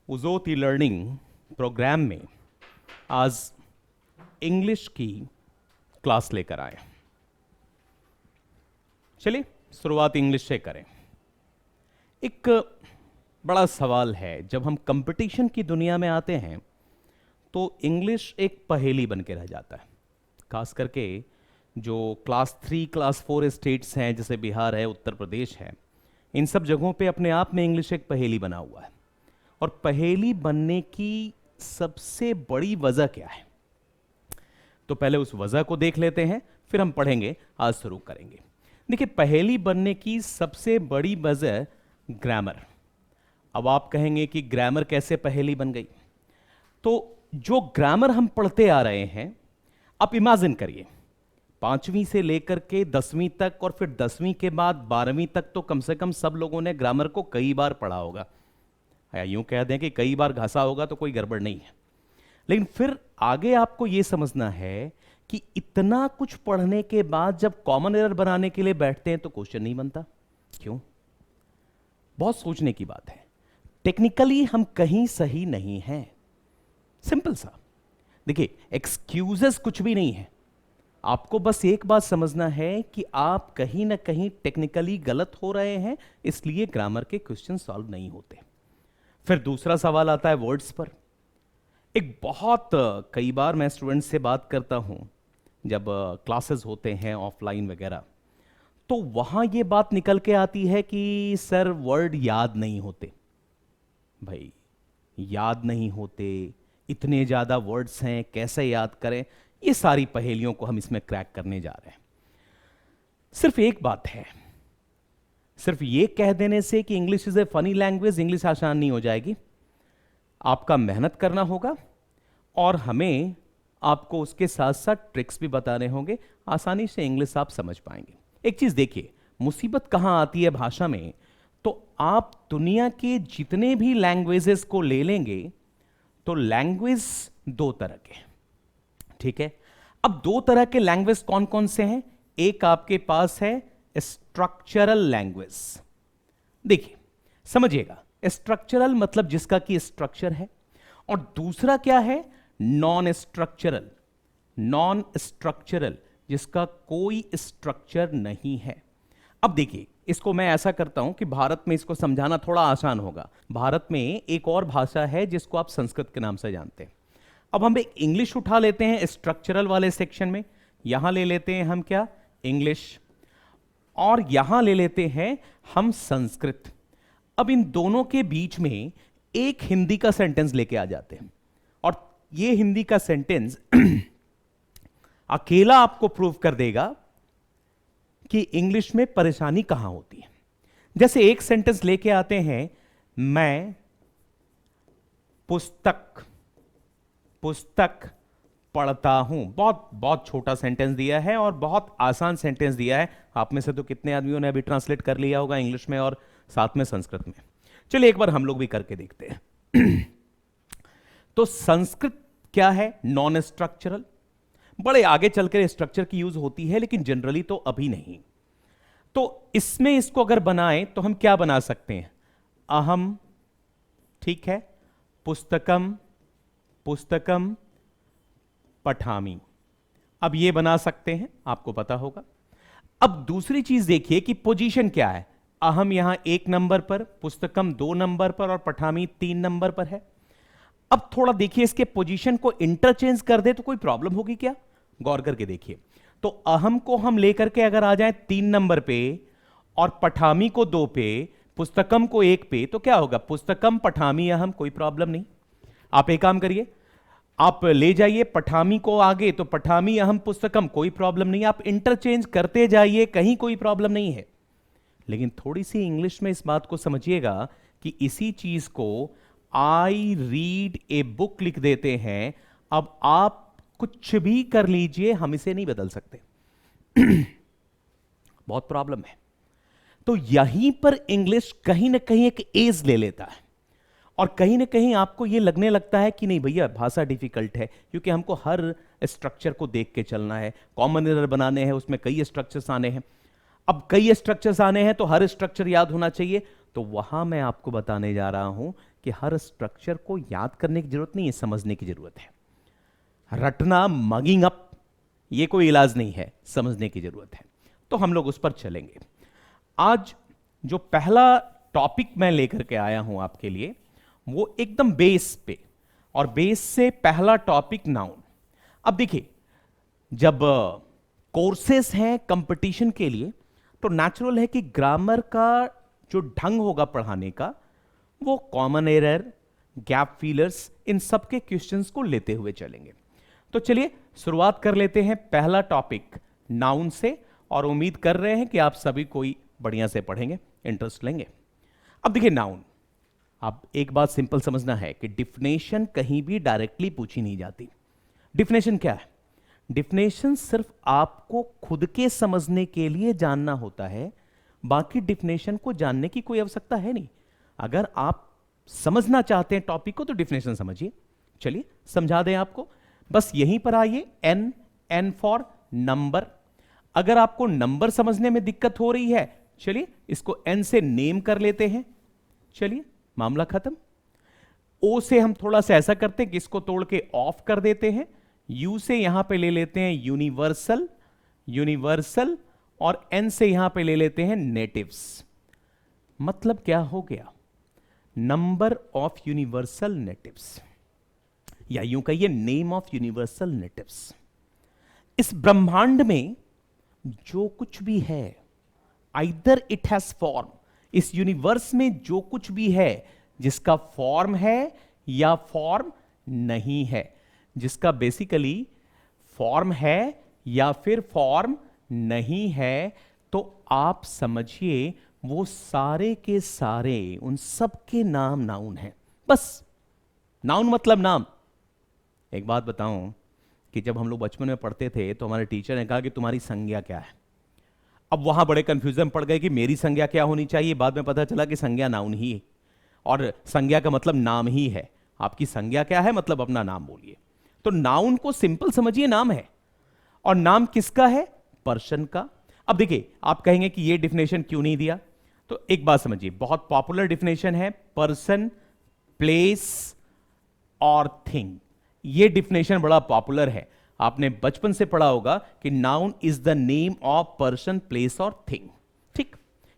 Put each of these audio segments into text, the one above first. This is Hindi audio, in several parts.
उज़ोत ई लर्निंग प्रोग्राम में आज इंग्लिश की क्लास लेकर आए। चलिए शुरुआत इंग्लिश से करें। एक बड़ा सवाल है, जब हम कंपटीशन की दुनिया में आते हैं तो इंग्लिश एक पहेली बन के रह जाता है। खास करके जो क्लास 3 क्लास 4 स्टेट्स हैं, जैसे बिहार है, उत्तर प्रदेश है, इन सब जगहों पे अपने आप में इंग्लिश एक पहेली बना हुआ है। और पहेली बनने की सबसे बड़ी वजह क्या है, तो पहले उस वजह को देख लेते हैं, फिर हम पढ़ेंगे, आज शुरू करेंगे। देखिए, पहेली बनने की सबसे बड़ी वजह ग्रामर। अब आप कहेंगे कि ग्रामर कैसे पहेली बन गई? तो जो ग्रामर हम पढ़ते आ रहे हैं, आप इमेजिन करिए 5वीं से लेकर के 10वीं तक, और फिर 10वीं के बाद 12वीं तक तो कम से कम सब लोगों ने ग्रामर को कई बार पढ़ा होगा, या यूं कह दें कि कई बार घासा होगा, तो कोई गड़बड़ नहीं है। लेकिन फिर आगे आपको यह समझना है कि इतना कुछ पढ़ने के बाद जब कॉमन एरर बनाने के लिए बैठते हैं तो क्वेश्चन नहीं बनता। क्यों? बहुत सोचने की बात है। टेक्निकली हम कहीं सही नहीं हैं, सिंपल सा। देखिए, एक्सक्यूजेस कुछ भी नहीं है। आपको बस एक बात समझना है कि आप कहीं ना कहीं टेक्निकली गलत हो रहे हैं, इसलिए ग्रामर के क्वेश्चन सॉल्व नहीं होते। फिर दूसरा सवाल आता है वर्ड्स पर। एक बहुत कई बार मैं स्टूडेंट्स से बात करता हूं, जब क्लासेस होते हैं ऑफलाइन वगैरह, तो वहां ये बात निकल के आती है कि सर वर्ड याद नहीं होते। भाई, याद नहीं होते, इतने ज्यादा वर्ड्स हैं, कैसे याद करें? ये सारी पहेलियों को हम इसमें क्रैक करने जा रहे हैं। सिर्फ एक बात है, सिर्फ ये कह देने से कि English is a funny language, English आसान नहीं हो जाएगी। आपका मेहनत करना होगा, और हमें आपको उसके साथ साथ ट्रिक्स भी बताने होंगे, आसानी से इंग्लिश आप समझ पाएंगे। एक चीज देखिए, मुसीबत कहां आती है भाषा में, तो आप दुनिया के जितने भी लैंग्वेजेस को ले लेंगे तो लैंग्वेज दो तरह के, ठीक है? अब दो तरह के लैंग्वेज कौन कौन से हैं? एक आपके पास है स्ट्रक्चरल लैंग्वेज। देखिए, समझिएगा, स्ट्रक्चरल मतलब जिसका कि स्ट्रक्चर है, और दूसरा क्या है? Non structural. नॉन स्ट्रक्चरल जिसका कोई स्ट्रक्चर नहीं है। अब देखिए, इसको मैं ऐसा करता हूं कि भारत में इसको समझाना थोड़ा आसान होगा। भारत में एक और भाषा है जिसको आप संस्कृत के नाम से जानते हैं। अब हम एक इंग्लिश उठा लेते हैं स्ट्रक्चरल वाले सेक्शन में, यहां ले लेते हैं हम क्या? इंग्लिश, और यहां ले लेते हैं हम संस्कृत। अब इन दोनों के बीच में एक हिंदी का सेंटेंस लेके आ जाते हैं, और ये हिंदी का सेंटेंस अकेला आपको प्रूव कर देगा कि इंग्लिश में परेशानी कहां होती है। जैसे एक सेंटेंस लेके आते हैं, मैं पुस्तक पढ़ता हूं। बहुत बहुत छोटा सेंटेंस दिया है और बहुत आसान सेंटेंस दिया है। आप में से तो कितने आदमियों ने अभी ट्रांसलेट कर लिया होगा इंग्लिश में और साथ में संस्कृत में। चलिए एक बार हम लोग भी करके देखते हैं। तो संस्कृत क्या है? Non structural. बड़े आगे चलकर स्ट्रक्चर की यूज होती है, लेकिन जनरली तो अभी नहीं। तो इसमें इसको अगर बनाएं तो हम क्या बना सकते हैं? अहम, ठीक है, पुस्तकम पठामी। अब ये बना सकते हैं, आपको पता होगा। अब दूसरी चीज देखिए कि पोजीशन क्या है। अहम यहां 1 नंबर पर, पुस्तकम 2 नंबर पर, और पठामी 3 नंबर पर है। अब थोड़ा देखिए, इसके पोजीशन को इंटरचेंज कर दे तो कोई प्रॉब्लम होगी क्या? गौर करके देखिए। तो अहम को हम लेकर के अगर आ जाए 3 नंबर पे, और पठामी को 2 पे, पुस्तकम को 1 पे, तो क्या होगा? पुस्तकम पठामी अहम, कोई प्रॉब्लम नहीं। आप एक काम करिए, आप ले जाइए पठामी को आगे, तो पठामी अहम पुस्तकम, कोई प्रॉब्लम नहीं। आप इंटरचेंज करते जाइए, कहीं कोई प्रॉब्लम नहीं है। लेकिन थोड़ी सी इंग्लिश में इस बात को समझिएगा कि इसी चीज को आई रीड ए बुक लिख देते हैं। अब आप कुछ भी कर लीजिए, हम इसे नहीं बदल सकते। बहुत प्रॉब्लम है। तो यहीं पर इंग्लिश कहीं ना कहीं एक एज ले लेता है, और कहीं ना कहीं आपको यह लगने लगता है कि नहीं भैया, भाषा डिफिकल्ट है, क्योंकि हमको हर स्ट्रक्चर को देख के चलना है, कॉमन एरर बनाने हैं, उसमें कई स्ट्रक्चर्स आने हैं। अब कई स्ट्रक्चर्स आने हैं तो हर स्ट्रक्चर याद होना चाहिए। तो वहां मैं आपको बताने जा रहा हूं कि हर स्ट्रक्चर को याद करने की जरूरत नहीं है, समझने की जरूरत है। रटना, मगिंग अप, ये कोई इलाज नहीं है, समझने की जरूरत है। तो हम लोग उस पर चलेंगे। आज जो पहला टॉपिक मैं लेकर के आया हूं आपके लिए, वो एकदम बेस पे, और बेस से पहला टॉपिक नाउन। अब देखिए, जब कोर्सेस हैं कंपटीशन के लिए, तो नेचुरल है कि ग्रामर का जो ढंग होगा पढ़ाने का, वो कॉमन एरर, गैप फीलर्स, इन सब के क्वेश्चंस को लेते हुए चलेंगे। तो चलिए शुरुआत कर लेते हैं पहला टॉपिक नाउन से, और उम्मीद कर रहे हैं कि आप सभी कोई बढ़िया से पढ़ेंगे, इंटरेस्ट लेंगे। अब देखिए नाउन, अब एक बात सिंपल समझना है कि डिफिनेशन कहीं भी डायरेक्टली पूछी नहीं जाती। डिफिनेशन क्या है? डिफिनेशन सिर्फ आपको खुद के समझने के लिए जानना होता है, बाकी डिफिनेशन को जानने की कोई आवश्यकता है नहीं। अगर आप समझना चाहते हैं टॉपिक को तो डिफिनेशन समझिए। चलिए समझा दें आपको, बस यहीं पर आइए। N for number. अगर आपको नंबर समझने में दिक्कत हो रही है, चलिए इसको एन से नेम कर लेते हैं। चलिए मामला खत्म। ओ से हम थोड़ा सा ऐसा करते हैं कि इसको तोड़ के ऑफ कर देते हैं। यू से यहां पे ले लेते हैं यूनिवर्सल, यूनिवर्सल, और एन से यहां पे ले लेते हैं नेटिव्स। मतलब क्या हो गया? नंबर ऑफ यूनिवर्सल नेटिव्स, या यूं कहिए नेम ऑफ यूनिवर्सल नेटिव्स। इस ब्रह्मांड में जो कुछ भी है, आइदर इट हैज फॉर्म, इस यूनिवर्स में जो कुछ भी है जिसका फॉर्म है या फॉर्म नहीं है, जिसका बेसिकली फॉर्म है या फिर फॉर्म नहीं है, तो आप समझिए वो सारे के सारे, उन सब के नाम नाउन हैं। बस नाउन मतलब नाम। एक बात बताऊं कि जब हम लोग बचपन में पढ़ते थे तो हमारे टीचर ने कहा कि तुम्हारी संज्ञा क्या है। अब वहां बड़े कंफ्यूजन पड़ गए कि मेरी संज्ञा क्या होनी चाहिए। बाद में पता चला कि संज्ञा नाउन ही है, और संज्ञा का मतलब नाम ही है। आपकी संज्ञा क्या है? मतलब अपना नाम बोलिए। तो नाउन को सिंपल समझिए, नाम है। और नाम किसका है? पर्सन का। अब देखिए, आप कहेंगे कि ये डिफिनेशन क्यों नहीं दिया, तो एक बात समझिए, बहुत पॉपुलर डिफिनेशन है, पर्सन, प्लेस और थिंग। ये डिफिनेशन बड़ा पॉपुलर है। आपने बचपन से पढ़ा होगा कि noun is the name of person, place और थिंग। ठीक,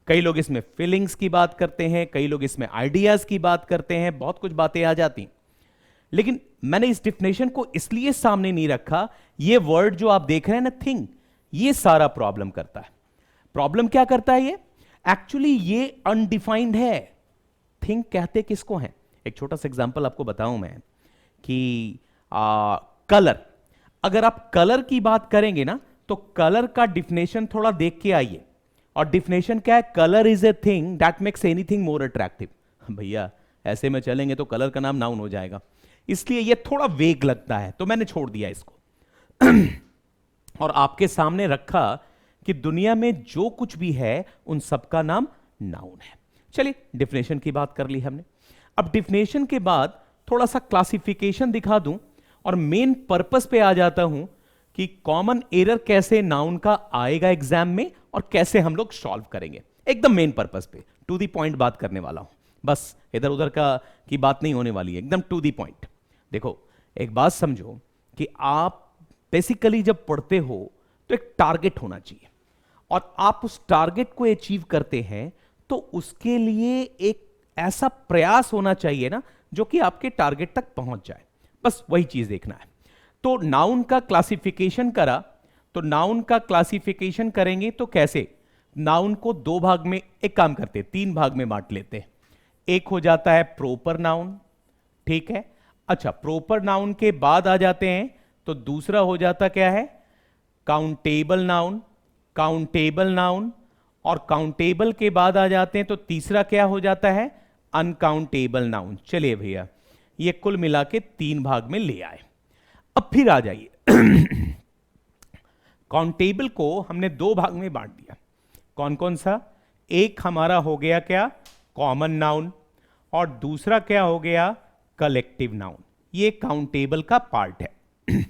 कई लोग इसमें फीलिंग्स की बात करते हैं, कई लोग इसमें आइडियाज की बात करते हैं, बहुत कुछ बातें आ जाती। लेकिन मैंने इस डिफिनेशन को इसलिए सामने नहीं रखा, ये वर्ड जो आप देख रहे हैं ना, थिंग, ये सारा प्रॉब्लम करता है। प्रॉब्लम क्या करता है? ये एक्चुअली ये अनडिफाइंड है। थिंग कहते किसको हैं? एक छोटा सा एग्जांपल आपको बताऊं मैं कि कलर, अगर आप कलर की बात करेंगे ना, तो कलर का डिफिनेशन थोड़ा देख के आइए। और डिफिनेशन क्या है? Colour is a thing that makes anything more attractive. भैया ऐसे में चलेंगे तो कलर का नाम नाउन हो जाएगा, इसलिए ये थोड़ा वेग लगता है, तो मैंने छोड़ दिया इसको और आपके सामने रखा कि दुनिया में जो कुछ भी है उन सबका नाम नाउन है। चलिए डिफिनेशन की बात कर ली हमने। अब डिफिनेशन के बाद थोड़ा सा क्लासिफिकेशन दिखा दूं, और मेन पर्पस पे आ जाता हूं कि कॉमन एरर कैसे नाउन का आएगा एग्जाम में और कैसे हम लोग सॉल्व करेंगे। एकदम मेन पर्पस पे, टू दी पॉइंट बात करने वाला हूं, बस इधर उधर का की बात नहीं होने वाली है, एकदम टू दी पॉइंट। देखो एक बात समझो कि आप बेसिकली जब पढ़ते हो तो एक टारगेट होना चाहिए, और आप उस टारगेट को अचीव करते हैं तो उसके लिए एक ऐसा प्रयास होना चाहिए ना जो कि आपके टारगेट तक पहुंच जाए। बस वही चीज देखना है। तो नाउन का क्लासिफिकेशन करा, तो नाउन का क्लासिफिकेशन करेंगे तो कैसे? नाउन को दो भाग में, एक काम करते हैं, तीन भाग में बांट लेते हैं। एक हो जाता है प्रॉपर नाउन, ठीक है। अच्छा, प्रॉपर नाउन के बाद आ जाते हैं तो दूसरा हो जाता क्या है? काउंटेबल नाउन, काउंटेबल नाउन, और काउंटेबल के बाद आ जाते हैं तो तीसरा क्या हो जाता है? Uncountable noun. चलिए भैया, ये कुल मिला के तीन भाग में ले आए। अब फिर आ जाइए काउंटेबल को हमने दो भाग में बांट दिया। कौन कौन सा? एक हमारा हो गया क्या? कॉमन नाउन, और दूसरा क्या हो गया? Collective noun. ये काउंटेबल का पार्ट है।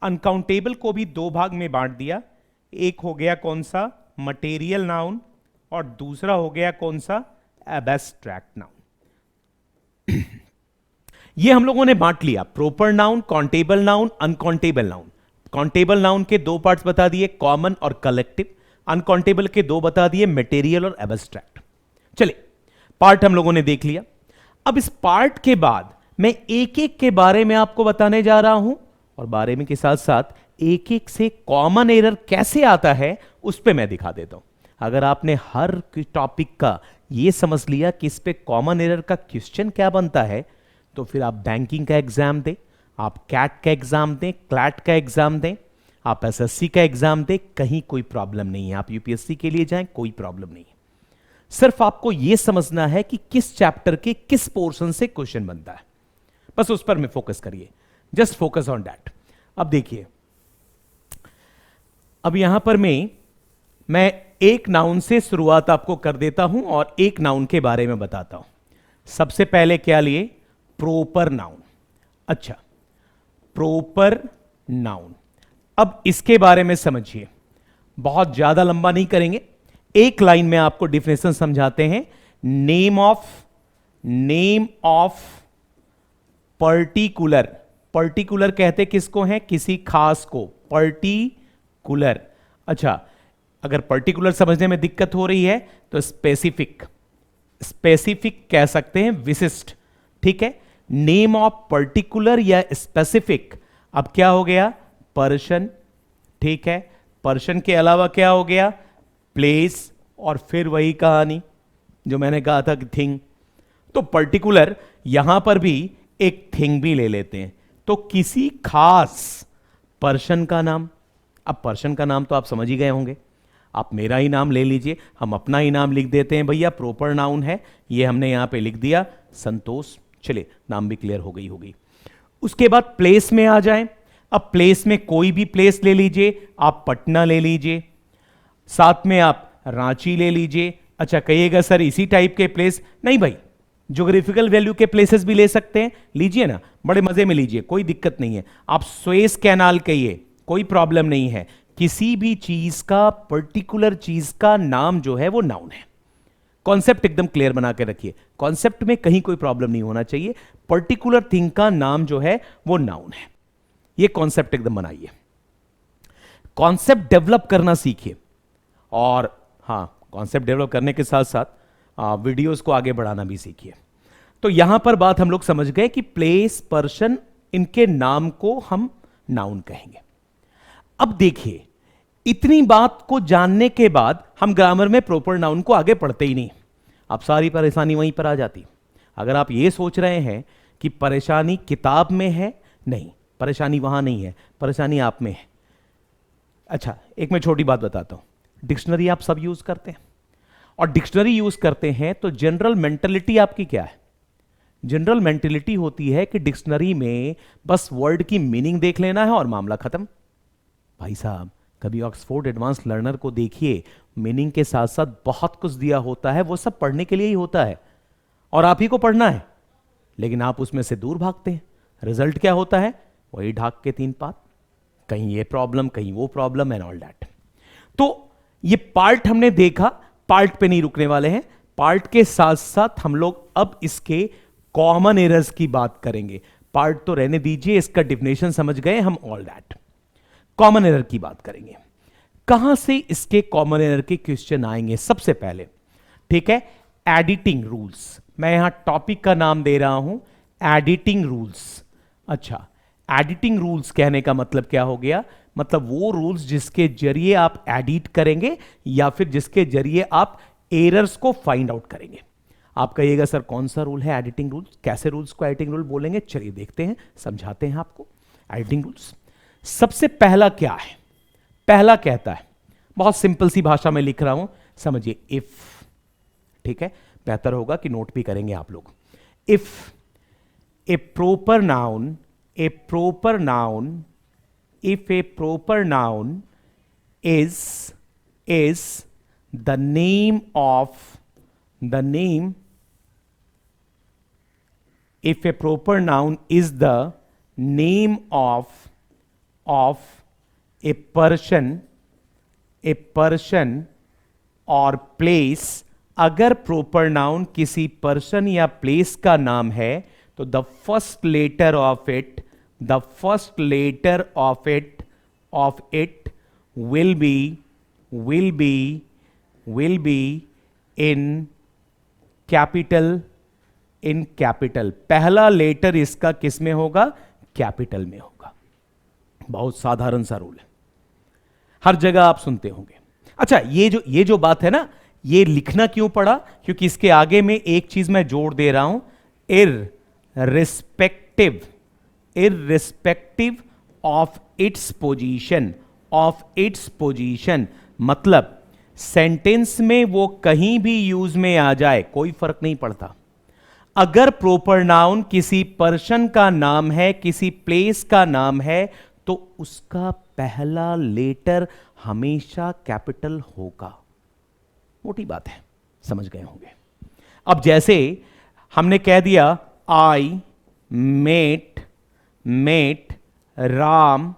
अनकाउंटेबल को भी दो भाग में बांट दिया। एक हो गया कौन सा? मटेरियल नाउन, और दूसरा हो गया कौन सा? Abstract noun. ये हम लोगों ने बांट लिया, proper noun, countable noun, uncountable noun. Countable noun के दो पार्ट्स बता दिए, कॉमन और कलेक्टिव। अनकाउंटेबल के दो बता दिए, मटेरियल और एब्स्ट्रैक्ट। चलिए, पार्ट हम लोगों ने देख लिया। अब इस पार्ट के बाद मैं एक एक के बारे में आपको बताने जा रहा हूं, और बारे में के साथ साथ एक एक से कॉमन एरर कैसे आता है उस पर मैं दिखा देता हूं। अगर आपने हर टॉपिक का यह समझ लिया कि इस पे कॉमन एरर का क्वेश्चन क्या बनता है, तो फिर आप बैंकिंग का एग्जाम दें, आप कैट का एग्जाम दें, क्लैट का एग्जाम दें, आप एसएससी का एग्जाम दें, कहीं कोई प्रॉब्लम नहीं है। आप यूपीएससी के लिए जाएं, कोई प्रॉब्लम नहीं है। सिर्फ आपको यह समझना है कि किस चैप्टर के किस पोर्शन से क्वेश्चन बनता है, बस उस पर में फोकस करिए। Just focus on that. अब देखिए, अब यहां पर मैं एक नाउन से शुरुआत आपको कर देता हूं और एक नाउन के बारे में बताता हूं। सबसे पहले क्या लिए? Proper noun. अच्छा, प्रोपर नाउन। अब इसके बारे में समझिए, बहुत ज्यादा लंबा नहीं करेंगे, एक लाइन में आपको डिफिनेशन समझाते हैं। Name of particular. पर्टिकुलर कहते किसको हैं? किसी खास को, पर्टिकुलर। अच्छा, अगर पर्टिकुलर समझने में दिक्कत हो रही है तो स्पेसिफिक। स्पेसिफिक कह सकते हैं, विशिष्ट। ठीक है, नेम ऑफ पर्टिकुलर या स्पेसिफिक। अब क्या हो गया? पर्सन। ठीक है, पर्सन के अलावा क्या हो गया? प्लेस, और फिर वही कहानी जो मैंने कहा था कि थिंग। तो पर्टिकुलर, यहां पर भी एक थिंग भी ले लेते हैं, तो किसी खास पर्सन का नाम। अब पर्सन का नाम तो आप समझ ही गए होंगे। आप मेरा ही नाम ले लीजिए, हम अपना ही नाम लिख देते हैं, भैया प्रॉपर नाउन है, ये हमने यहां पे लिख दिया, संतोष। चलिए, नाम भी क्लियर हो गई होगी। उसके बाद प्लेस में आ जाएं। अब प्लेस में कोई भी प्लेस ले लीजिए, आप पटना ले लीजिए, साथ में आप रांची ले लीजिए। अच्छा, कहिएगा सर इसी टाइप के प्लेस? नहीं भाई, ज्योग्राफिकल वैल्यू के प्लेसेस भी ले सकते हैं, लीजिए ना, बड़े मजे में लीजिए, कोई दिक्कत नहीं है। आप सुएज कैनाल कहिए, कोई प्रॉब्लम नहीं है। किसी भी चीज का, पर्टिकुलर चीज का नाम जो है वो नाउन है। कॉन्सेप्ट एकदम क्लियर बना के रखिए, कॉन्सेप्ट में कहीं कोई प्रॉब्लम नहीं होना चाहिए। पर्टिकुलर थिंग का नाम जो है वो नाउन है, ये कॉन्सेप्ट एकदम बनाइए। कॉन्सेप्ट डेवलप करना सीखिए, और हां, कॉन्सेप्ट डेवलप करने के साथ साथ वीडियोस को आगे बढ़ाना भी सीखिए। तो यहां पर बात हम लोग समझ गए कि प्लेस, पर्सन, इनके नाम को हम नाउन कहेंगे। अब देखिए, इतनी बात को जानने के बाद हम ग्रामर में प्रॉपर नाउन को आगे पढ़ते ही नहीं। अब सारी परेशानी वहीं पर आ जाती। अगर आप ये सोच रहे हैं कि परेशानी किताब में है, नहीं, परेशानी वहां नहीं है, परेशानी आप में है। अच्छा, एक मैं छोटी बात बताता हूं। डिक्शनरी आप सब यूज करते हैं, और डिक्शनरी यूज करते हैं तो जनरल मेंटेलिटी आपकी क्या है? जनरल मेंटेलिटी होती है कि डिक्शनरी में बस वर्ड की मीनिंग देख लेना है और मामला खत्म। भाई साहब, कभी ऑक्सफोर्ड एडवांस लर्नर को देखिए, मीनिंग के साथ साथ बहुत कुछ दिया होता है, वो सब पढ़ने के लिए ही होता है, और आप ही को पढ़ना है, लेकिन आप उसमें से दूर भागते हैं। रिजल्ट क्या होता है? वही ढाक के तीन पात, कहीं ये प्रॉब्लम, कहीं वो प्रॉब्लम, एंड ऑल दैट। तो ये पार्ट हमने देखा, पार्ट पे नहीं रुकने वाले हैं, पार्ट के साथ साथ हम लोग अब इसके कॉमन एरर्स की बात करेंगे। पार्ट तो रहने दीजिए, इसका डिफिनेशन समझ गए हम, ऑल दैट। कॉमन एरर की बात करेंगे। कहां से इसके कॉमन एरर के क्वेश्चन आएंगे? सबसे पहले, ठीक है, एडिटिंग रूल्स। मैं यहां टॉपिक का नाम दे रहा हूं एडिटिंग रूल्स। अच्छा, एडिटिंग रूल्स कहने का मतलब क्या हो गया? मतलब वो रूल्स जिसके जरिए आप एडिट करेंगे या फिर जिसके जरिए आप एरर्स को फाइंड आउट करेंगे। आप कहिएगा सर कौन सा रूल है एडिटिंग रूल्स? कैसे रूल्स को एडिटिंग रूल बोलेंगे? चलिए देखते हैं, समझाते हैं आपको एडिटिंग रूल्स। सबसे पहला क्या है? पहला कहता है, बहुत सिंपल सी भाषा में लिख रहा हूं, समझिए, इफ। ठीक है, बेहतर होगा कि नोट भी करेंगे आप लोग। If A proper noun, A proper noun, if a proper noun is the name of the name, if a proper noun is the name of a person or place, अगर प्रोपर नाउन किसी पर्सन या प्लेस का नाम है तो the first letter of it, the first letter of it will be in capital, in capital. पहला लेटर इसका किस में होगा? कैपिटल में होगा। बहुत साधारण सा रूल है, हर जगह आप सुनते होंगे। अच्छा, ये जो बात है ना, ये लिखना क्यों पड़ा? क्योंकि इसके आगे में एक चीज मैं जोड़ दे रहा हूं, irrespective, irrespective of its position, of its position. मतलब सेंटेंस में वो कहीं भी यूज में आ जाए, कोई फर्क नहीं पड़ता। अगर प्रोपर नाउन किसी पर्सन का नाम है, किसी प्लेस का नाम है, तो उसका पहला लेटर हमेशा कैपिटल होगा। मोटी बात है, समझ गए होंगे। अब जैसे हमने कह दिया I met Ram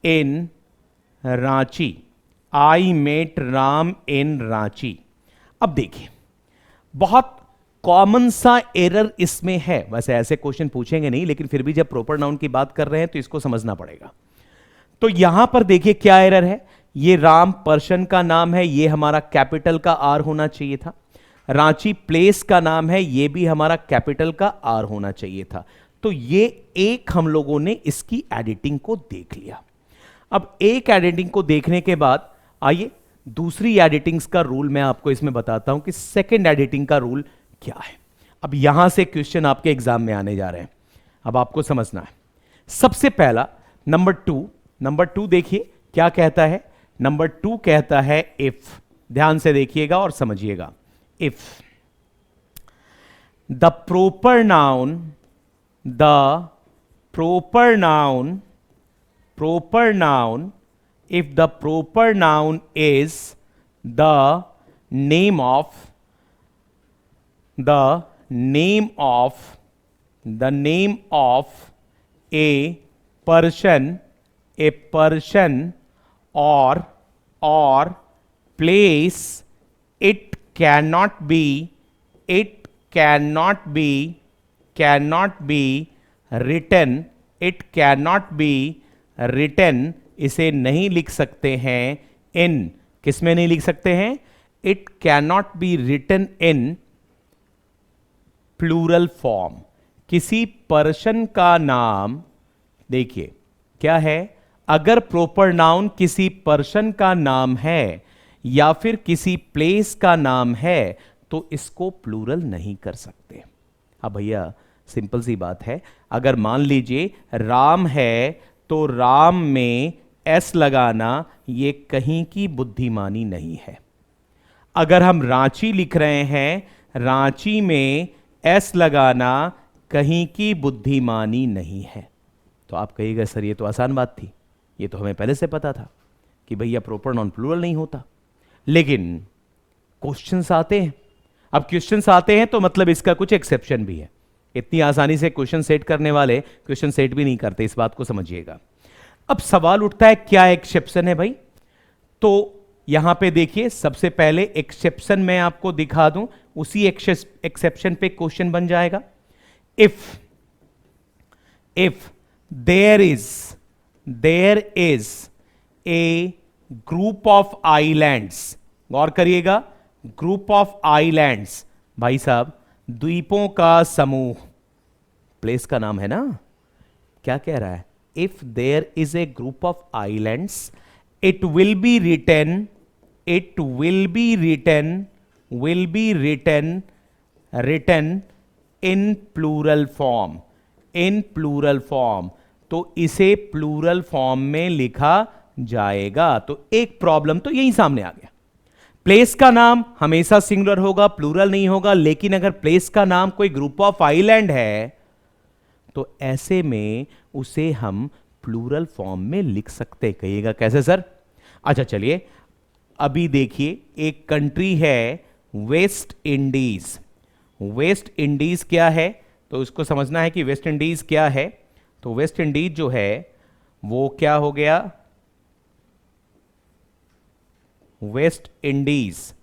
in Ranchi, I met Ram in Ranchi. अब देखिए, बहुत कॉमन सा एरर इसमें है। वैसे ऐसे क्वेश्चन पूछेंगे नहीं, लेकिन फिर भी जब प्रॉपर नाउन की बात कर रहे हैं तो इसको समझना पड़ेगा। तो यहां पर देखिए क्या एरर है। ये राम पर्सन का नाम है, ये हमारा कैपिटल का आर होना चाहिए था। रांची प्लेस का नाम है, ये भी हमारा कैपिटल का आर होना चाहिए था। तो ये एक हम लोगों ने इसकी एडिटिंग को देख लिया। अब एक एडिटिंग को देखने के बाद आइए दूसरी एडिटिंग्स का रूल मैं आपको इसमें बताता हूं कि सेकेंड एडिटिंग का रूल क्या है। अब यहां से क्वेश्चन आपके एग्जाम में आने जा रहे हैं, अब आपको समझना है। सबसे पहला नंबर टू देखिए क्या कहता है। नंबर 2 कहता है इफ, ध्यान से देखिएगा और समझिएगा। If the proper noun if the proper noun is the name of a person or place, it cannot be written, इसे नहीं लिख सकते हैं इन, किस में नहीं लिख सकते हैं? It cannot be written in plural form. किसी पर्सन का नाम, देखिए क्या है, अगर प्रॉपर नाउन किसी पर्सन का नाम है या फिर किसी प्लेस का नाम है तो इसको प्लूरल नहीं कर सकते। अब भैया सिंपल सी बात है, अगर मान लीजिए राम है तो राम में एस लगाना ये कहीं की बुद्धिमानी नहीं है। अगर हम रांची लिख रहे हैं, रांची में एस लगाना कहीं की बुद्धिमानी नहीं है। तो आप कहिएगा सर ये तो आसान बात थी, ये तो हमें पहले से पता था कि भैया प्रॉपर नाउन प्लूरल नहीं होता। लेकिन क्वेश्चंस आते हैं, अब क्वेश्चंस आते हैं तो मतलब इसका कुछ एक्सेप्शन भी है। इतनी आसानी से क्वेश्चन सेट करने वाले क्वेश्चन सेट भी नहीं करते, इस बात को समझिएगा। अब सवाल उठता है क्या एक्सेप्शन है भाई? तो यहां पे देखिए, सबसे पहले एक्सेप्शन मैं आपको दिखा दूं, उसी एक्सेप्शन पे क्वेश्चन बन जाएगा। If there is a group of islands, गौर करिएगा, ग्रुप ऑफ आइलैंड्स, भाई साहब द्वीपों का समूह, प्लेस का नाम है ना। क्या कह रहा है? If there is a group of islands, it will be written in plural form, तो इसे प्लूरल फॉर्म में लिखा जाएगा। तो एक प्रॉब्लम तो यही सामने आ गया, प्लेस का नाम हमेशा सिंगुलर होगा, प्लूरल नहीं होगा। लेकिन अगर प्लेस का नाम कोई ग्रुप ऑफ आइलैंड है तो ऐसे में उसे हम प्लूरल फॉर्म में लिख सकते। कहिएगा कैसे सर? अच्छा चलिए, अभी देखिए एक कंट्री है वेस्ट इंडीज। वेस्ट इंडीज क्या है? तो इसको समझना है कि वेस्ट इंडीज क्या है। तो वेस्ट इंडीज जो है वो क्या हो गया? वेस्ट इंडीज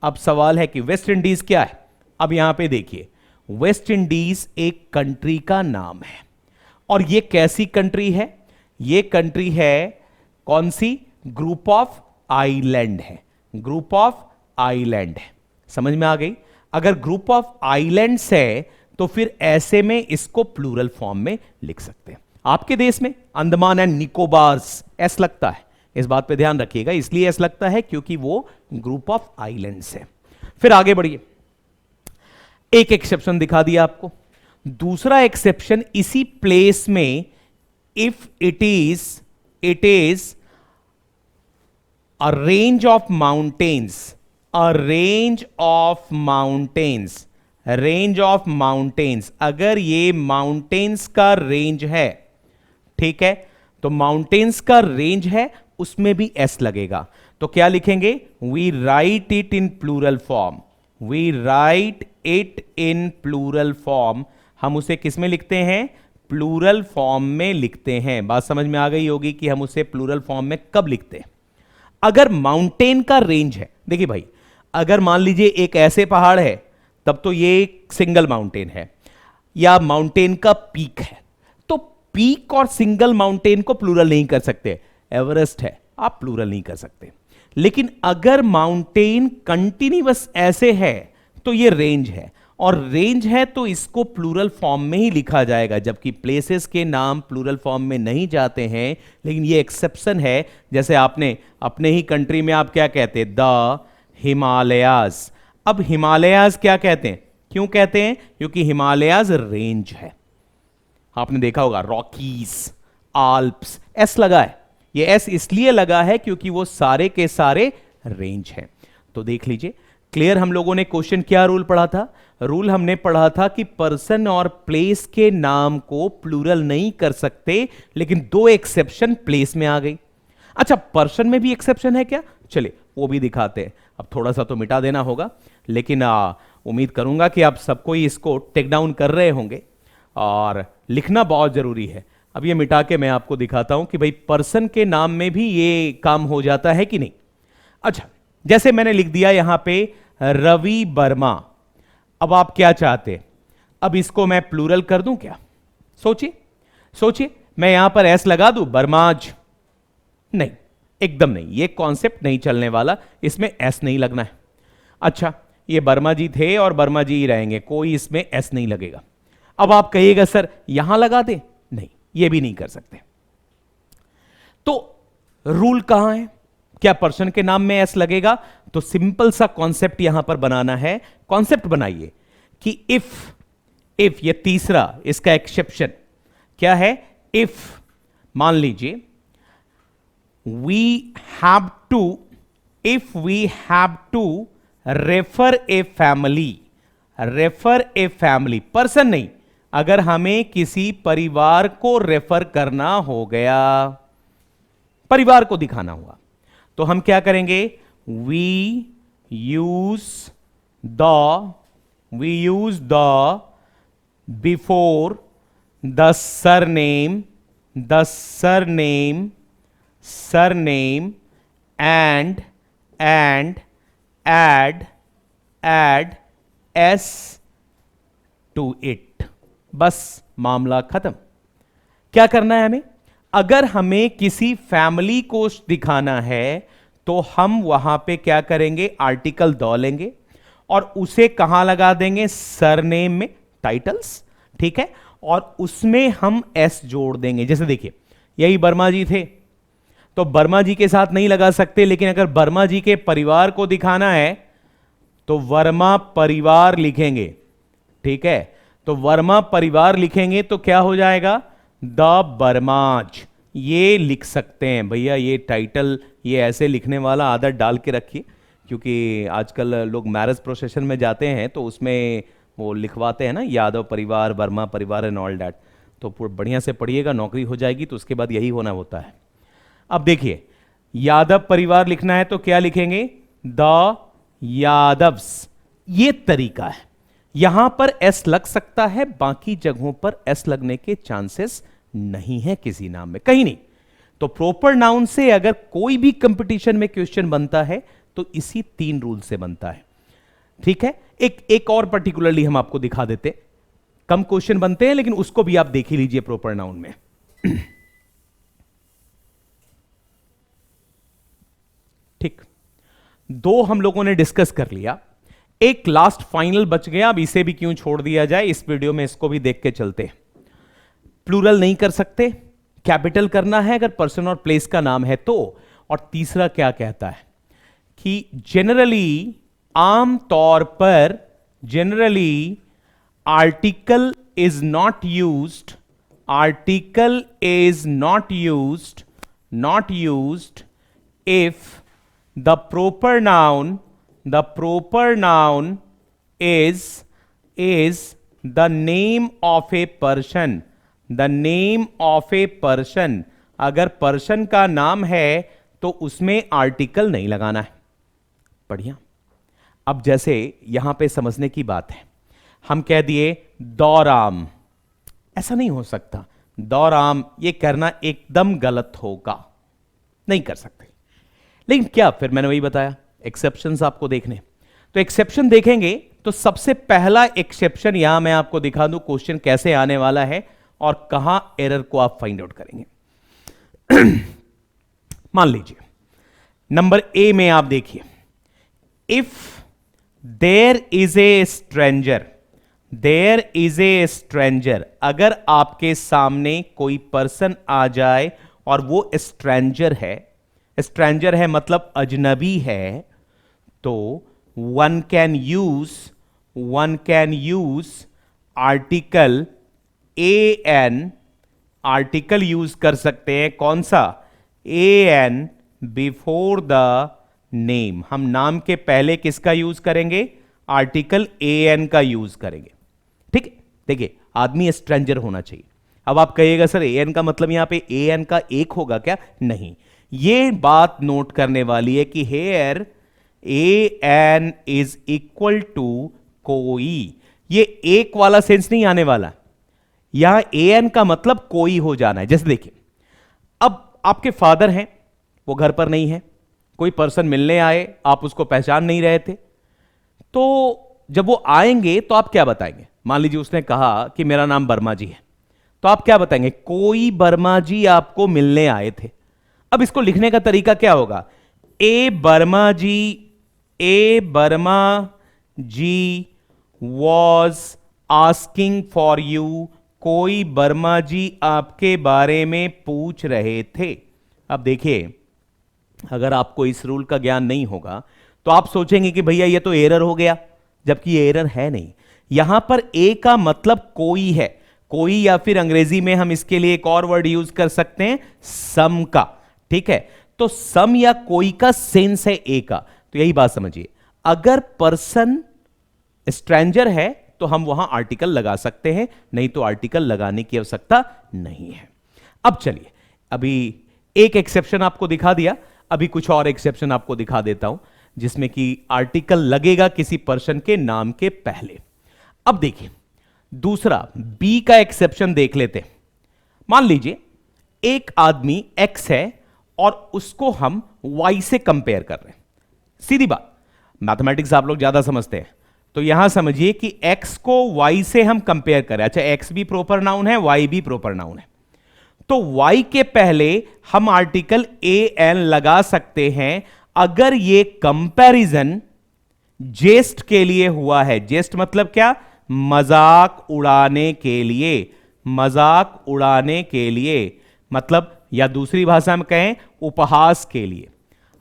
अब सवाल है कि वेस्ट इंडीज क्या है। अब यहां पे देखिए, वेस्ट इंडीज एक कंट्री का नाम है, और ये कैसी कंट्री है? ये कंट्री है कौन सी? ग्रुप ऑफ आइलैंड है, ग्रुप ऑफ आइलैंड है। समझ में आ गई? अगर ग्रुप ऑफ आइलैंड्स है तो फिर ऐसे में इसको प्लूरल फॉर्म में लिख सकते हैं। आपके देश में अंडमान एंड निकोबार्स एस लगता है, इस बात पे ध्यान रखिएगा, इसलिए एस लगता है क्योंकि वो ग्रुप ऑफ आइलैंड्स है। फिर आगे बढ़िए, एक एक्सेप्शन दिखा दिया आपको। दूसरा एक्सेप्शन इसी प्लेस में, if it is a range of mountains, a range of mountains, range of mountains, अगर ये माउंटेन्स का रेंज है, ठीक है, तो माउंटेन्स का रेंज है, उसमें भी एस लगेगा। तो क्या लिखेंगे? We write it in plural form, we write it in plural form. हम उसे किस में लिखते हैं? प्लूरल फॉर्म में लिखते हैं। बात समझ में आ गई होगी कि हम उसे प्लूरल फॉर्म में कब लिखते हैं? अगर माउंटेन का रेंज है, देखिए भाई, अगर मान लीजिए एक ऐसे पहाड़ है, तब तो ये एक सिंगल माउंटेन है, या माउंटेन का पीक है, तो पीक और सिंगल माउंटेन को प्लूरल नहीं कर सकते। एवरेस्ट है, आप प्लूरल नहीं कर सकते। लेकिन अगर माउंटेन कंटिन्यूअस ऐसे है तो ये रेंज है, और रेंज है तो इसको प्लूरल फॉर्म में ही लिखा जाएगा, जबकि प्लेसेस के नाम प्लूरल फॉर्म में नहीं जाते हैं। लेकिन ये एक्सेप्शन है। जैसे आपने अपने ही कंट्री में आप क्या कहते हैं? द हिमालयाज। अब हिमालयाज क्या कहते हैं? क्यों कहते हैं? क्योंकि हिमालयाज रेंज है। आपने देखा होगा रॉकीज, आल्प्स, एस लगा है। ये एस इसलिए लगा है क्योंकि वो सारे के सारे रेंज हैं। तो देख लीजिए, क्लियर। हम लोगों ने क्वेश्चन क्या रूल पढ़ा था? रूल हमने पढ़ा था कि पर्सन और प्लेस के नाम को प्लूरल नहीं कर सकते, लेकिन दो एक्सेप्शन प्लेस में आ गई। अच्छा, पर्सन में भी एक्सेप्शन है क्या? चलिए वो भी दिखाते हैं। अब थोड़ा सा तो मिटा देना होगा, लेकिन उम्मीद करूंगा कि आप सबको ही इसको टेक डाउन कर रहे होंगे, और लिखना बहुत जरूरी है। अब ये मिटा के मैं आपको दिखाता हूं कि भाई पर्सन के नाम में भी ये काम हो जाता है कि नहीं। अच्छा, जैसे मैंने लिख दिया यहां पे रवि वर्मा। अब आप क्या चाहते हैं? अब इसको मैं प्लूरल कर दूं क्या? सोचिए सोचिए, मैं यहां पर एस लगा दूं, बर्माज? नहीं, एकदम नहीं, ये कॉन्सेप्ट नहीं चलने वाला, इसमें एस नहीं लगना है। अच्छा, ये वर्मा जी थे और वर्मा जी ही रहेंगे, कोई इसमें एस नहीं लगेगा। अब आप कहिएगा सर यहां लगा दे, नहीं, ये भी नहीं कर सकते। तो रूल कहां है? क्या पर्सन के नाम में एस लगेगा? तो सिंपल सा कॉन्सेप्ट यहां पर बनाना है। कॉन्सेप्ट बनाइए कि इफ ये तीसरा इसका एक्सेप्शन क्या है? इफ मान लीजिए we have to, if we have to refer a family, refer a family, person नहीं, अगर हमें किसी परिवार को रेफर करना हो गया, परिवार को दिखाना हुआ, तो हम क्या करेंगे? we use the before the surname and add s to it। बस मामला खत्म। क्या करना है हमें? अगर हमें किसी फैमिली को दिखाना है तो हम वहां पे क्या करेंगे? आर्टिकल द लेंगे और उसे कहां लगा देंगे? सरनेम में, टाइटल्स, ठीक है, और उसमें हम एस जोड़ देंगे। जैसे देखिए, यही वर्मा जी थे तो वर्मा जी के साथ नहीं लगा सकते, लेकिन अगर वर्मा जी के परिवार को दिखाना है तो वर्मा परिवार लिखेंगे, ठीक है। तो वर्मा परिवार लिखेंगे तो क्या हो जाएगा? द वर्माज। ये लिख सकते हैं भैया, ये टाइटल ये ऐसे लिखने वाला आदत डाल के रखिए, क्योंकि आजकल लोग मैरिज प्रोसेशन में जाते हैं तो उसमें वो लिखवाते हैं ना, यादव परिवार, वर्मा परिवार एंड ऑल दैट। तो बढ़िया से पढ़िएगा, नौकरी हो जाएगी तो उसके बाद यही होना होता है। अब देखिए, यादव परिवार लिखना है तो क्या लिखेंगे? द यादव्स। ये तरीका है। यहां पर एस लग सकता है, बाकी जगहों पर एस लगने के चांसेस नहीं है किसी नाम में, कहीं नहीं। तो प्रॉपर नाउन से अगर कोई भी कंपटीशन में क्वेश्चन बनता है तो इसी 3 रूल से बनता है। ठीक है, एक और पर्टिकुलरली हम आपको दिखा देते, कम क्वेश्चन बनते हैं लेकिन उसको भी आप देख ही लीजिए प्रॉपर नाउन में। ठीक, दो हम लोगों ने डिस्कस कर लिया, एक लास्ट फाइनल बच गया, अब इसे भी क्यों छोड़ दिया जाए, इस वीडियो में इसको भी देख के चलते। प्लूरल नहीं कर सकते, कैपिटल करना है अगर पर्सन और प्लेस का नाम है तो। और तीसरा क्या कहता है कि जनरली, आमतौर पर, generally article is not used, article is not used, not used if the proper noun is the name of a person, the name of a person। अगर पर्सन का नाम है तो उसमें आर्टिकल नहीं लगाना है। बढ़िया। अब जैसे यहां पे समझने की बात है, हम कह दिए दौराम, ऐसा नहीं हो सकता, दौराम ये करना एकदम गलत होगा, नहीं कर सकते। लेकिन क्या, फिर मैंने वही बताया एक्सेप्शंस आपको देखने, तो एक्सेप्शन देखेंगे तो सबसे पहला एक्सेप्शन यहां मैं आपको दिखा दूं, क्वेश्चन कैसे आने वाला है और कहां एरर को आप फाइंड आउट करेंगे। मान लीजिए नंबर ए में आप देखिए, if there is a stranger, there is a stranger, अगर आपके सामने कोई पर्सन आ जाए और वो स्ट्रेंजर है, स्ट्रेंजर है मतलब अजनबी है, तो one can use article a an, article use कर सकते हैं, कौन सा, a an before the name. हम नाम के पहले किसका यूज करेंगे, आर्टिकल ए एन का यूज करेंगे। ठीक है, देखिए आदमी स्ट्रेंजर होना चाहिए। अब आप कहिएगा सर ए एन का मतलब यहां पे ए एन का एक होगा क्या, नहीं, ये बात नोट करने वाली है कि here a an is equal to कोई, ये एक वाला सेंस नहीं आने वाला, यहां ए एन का मतलब कोई हो जाना है। जैसे देखिए, अब आपके फादर हैं, वो घर पर नहीं है, कोई पर्सन मिलने आए, आप उसको पहचान नहीं रहे थे, तो जब वो आएंगे तो आप क्या बताएंगे, मान लीजिए उसने कहा कि मेरा नाम वर्मा जी है, तो आप क्या बताएंगे, कोई वर्मा जी आपको मिलने आए थे। अब इसको लिखने का तरीका क्या होगा, ए वर्मा जी वॉज आस्किंग फॉर यू, कोई वर्मा जी आपके बारे में पूछ रहे थे। अब देखिए, अगर आपको इस रूल का ज्ञान नहीं होगा तो आप सोचेंगे कि भैया ये तो एरर हो गया, जबकि ये एरर है नहीं। यहां पर ए का मतलब कोई है, कोई, या फिर अंग्रेजी में हम इसके लिए एक और वर्ड यूज कर सकते हैं, सम का। ठीक है, तो सम या कोई का सेंस है ए का, तो यही बात समझिए, अगर पर्सन स्ट्रेंजर है तो हम वहां आर्टिकल लगा सकते हैं, नहीं तो आर्टिकल लगाने की आवश्यकता नहीं है। अब चलिए, अभी एक एक्सेप्शन आपको दिखा दिया, अभी कुछ और एक्सेप्शन आपको दिखा देता हूं जिसमें कि आर्टिकल लगेगा किसी पर्सन के नाम के पहले। अब देखिए दूसरा बी का एक्सेप्शन देख लेते हैं। मान लीजिए एक आदमी एक्स है और उसको हम वाई से कंपेयर कर रहे हैं, सीधी बात, मैथमेटिक्स आप लोग ज्यादा समझते हैं, तो यहां समझिए कि x को y से हम कंपेयर करें। अच्छा, x भी प्रॉपर नाउन है, y भी प्रॉपर नाउन है, तो y के पहले हम आर्टिकल ए एन लगा सकते हैं अगर ये कंपैरिजन जेस्ट के लिए हुआ है। जेस्ट मतलब क्या, मजाक उड़ाने के लिए, मजाक उड़ाने के लिए, मतलब, या दूसरी भाषा में कहें उपहास के लिए।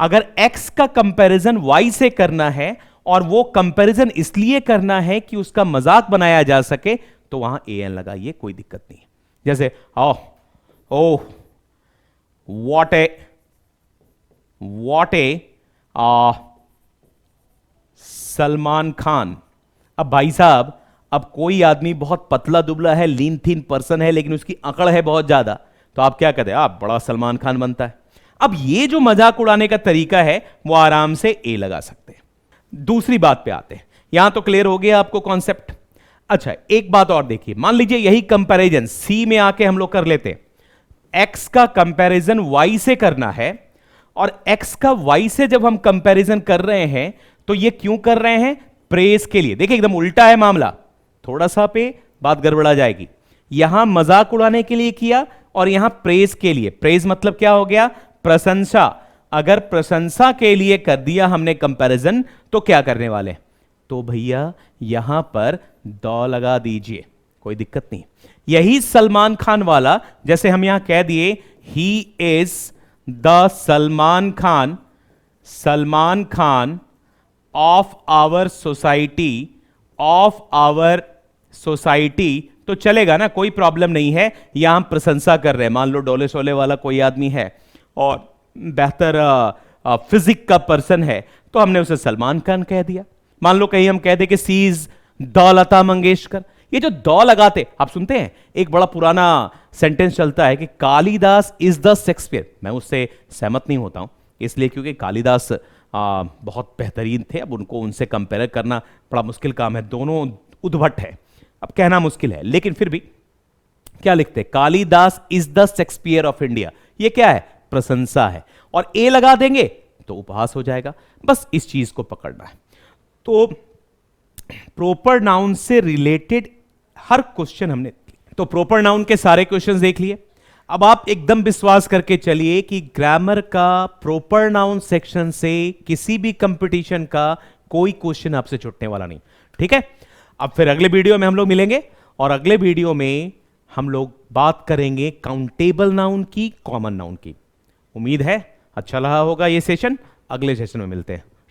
अगर x का कंपैरिजन y से करना है और वो कंपैरिजन इसलिए करना है कि उसका मजाक बनाया जा सके, तो वहां ए एन लगाइए, कोई दिक्कत नहीं है। जैसे ओह व्हाट ए सलमान खान। अब भाई साहब, अब कोई आदमी बहुत पतला दुबला है, लीन थीन पर्सन है, लेकिन उसकी अकड़ है बहुत ज्यादा, तो आप क्या कहते हैं, आप बड़ा सलमान खान बनता है। अब ये जो मजाक उड़ाने का तरीका है वो आराम से ए लगा सकते हैं। दूसरी बात पे आते हैं, यहां तो क्लियर हो गया आपको कॉन्सेप्ट। अच्छा, एक बात और देखिए, मान लीजिए यही कंपैरिजन सी में आके हम लोग कर लेते हैं, एक्स का कंपैरिजन वाई से करना है, और एक्स का वाई से जब हम कंपैरिजन कर रहे हैं तो ये क्यों कर रहे हैं, प्रेज के लिए, देखिए एकदम उल्टा है मामला, थोड़ा सा पे बात गड़बड़ा जाएगी। यहां मजाक उड़ाने के लिए किया और यहां प्रेज के लिए। प्रेज मतलब क्या हो गया? प्रशंसा। अगर प्रशंसा के लिए कर दिया हमने कंपैरिजन तो क्या करने वाले? तो भैया यहां पर द लगा दीजिए, कोई दिक्कत नहीं। यही सलमान खान वाला, जैसे हम यहां कह दिए he is the Salman Khan, Salman Khan of our society, of our society, तो चलेगा ना, कोई प्रॉब्लम नहीं है। यहां हम प्रशंसा कर रहे हैं, मान लो डोले शोले वाला कोई आदमी है और बेहतर फिजिक का पर्सन है, तो हमने उसे सलमान खान कह दिया। मान लो कहीं हम कह दे कि सी इज द लता मंगेशकर, ये जो द लगाते आप सुनते हैं, एक बड़ा पुराना सेंटेंस चलता है कि कालिदास इज द शेक्सपियर। मैं उससे सहमत नहीं होता हूं, इसलिए क्योंकि कालिदास बहुत बेहतरीन थे, अब उनको उनसे कंपेयर करना बड़ा मुश्किल काम है, दोनों उद्भट है, अब कहना मुश्किल है। लेकिन फिर भी क्या लिखते हैं? Kalidas is the Shakespeare of India, ये क्या है? प्रशंसा है। और ए लगा देंगे तो उपहास हो जाएगा। बस इस चीज को पकड़ना है। तो प्रॉपर नाउन से रिलेटेड हर क्वेश्चन हमने, तो प्रॉपर नाउन के सारे क्वेश्चंस देख लिए। अब आप एकदम विश्वास करके चलिए कि ग्रामर का प्रॉपर नाउन सेक्शन से किसी भी कंपटीशन का कोई क्वेश्चन आपसे छूटने वाला नहीं, ठीक है। अब फिर अगले वीडियो में हम लोग मिलेंगे और अगले वीडियो में हम लोग बात करेंगे काउंटेबल नाउन की, कॉमन नाउन की। उम्मीद है अच्छा रहा होगा ये सेशन। अगले सेशन में मिलते हैं।